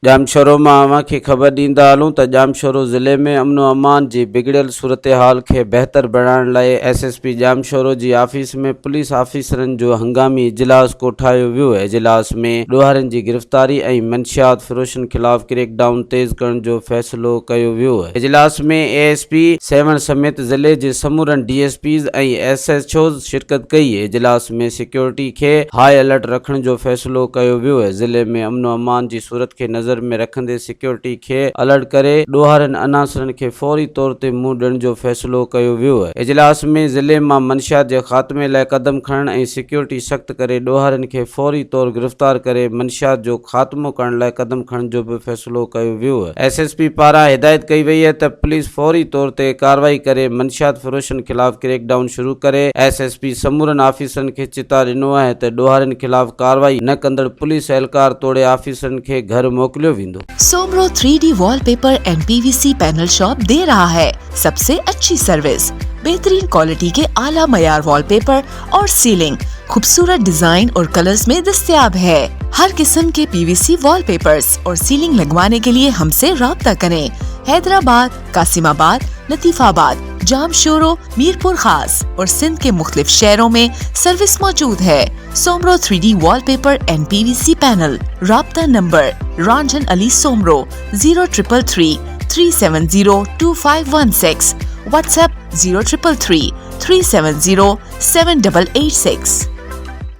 जामशोरो मां अवां खे ख़बर ॾींदा हलूं त जामशोरो ज़िले में अमन अमान जी बिगड़ियल सूरत हाल खे बहितर बणाइण लाइ SSP जामशोरो जी ऑफिस में पुलिस ऑफिसरनि जो हंगामी इजलास कोठायो वियो। इजलास में ॾोहारनि जी गिरफ़्तारी ऐं मंशियात फ़रोशनि ख़िलाफ़ क्रैकडाउन तेज़ करण जो फ़ैसिलो कयो वियो। इजलास में ASP 7 समेत ज़िले जे समूरनि DSPs ऐं SHOs शिरकत कई। इजलास में सिक्योरिटी खे हाई अलर्ट रखण जो फ़ैसिलो कयो वियो। ज़िले में अमन अमान जी सूरत खे नज़र में रखंदे सिक्योरिटी खे अलर्ट करे ॾोहारनि अनासरनि खे फौरी तौर ते मुंहुं ॾियण जो फ़ैसिलो कयो वियो। इजलास में ज़िले मां मंशियात जे ख़ात्मे लाइ क़दम खणण ऐं सिक्योरिटी सख़्त करे ॾोहारनि खे फौरी तौर गिरफ़्तार करे मंशियात जो ख़ात्मो करण लाइ क़दम खणण जो बि फ़ैसिलो कयो वियो। SSP पारां हिदायत कई वई आहे त पुलिस फौरी तौर ते कार्रवाई करे मंशियात फ़रोशनि ख़िलाफ़ क्रैकडाउन शुरू करे। SSP समूरनि ऑफिसरनि खे चिता ॾिनो आहे त ॾोहारनि ख़िलाफ़ कार्रवाई न कंदड़ पुलिस एहलकार तोड़े ऑफिसरनि खे घर मोकिलियो वेंदो। Soomro 3D wallpaper and PVC panel shop दे रहा है सबसे अच्छी सर्विस, बेहतरीन क्वालिटी के आला मयार वॉलपेपर और सीलिंग खूबसूरत डिजाइन और कलर्स में दस्तयाब है। हर किस्म के PVC वॉलपेपर्स और सीलिंग लगवाने के लिए हमसे राब्ता करें। हैदराबाद, कासिमाबाद, लतीफाबाद, जामशोरो, मीरपुर खास और सिंध के मुख्तलिफ शहरों में सर्विस मौजूद है। Soomro 3D wallpaper and PVC panel. राब्ता नंबर रंजन अली सोमरो 0333 370 2516। व्हाट्सएप 0333 370 7886।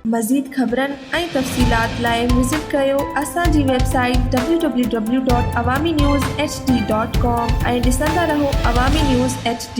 मज़ीद ख़बरनि ऐं तफ़सीलात लाइ विज़िट कयो असांजी वेबसाइट www.awamiNewsHD.com ऐं ॾिसंदा रहो अवामी न्यूज़ HD।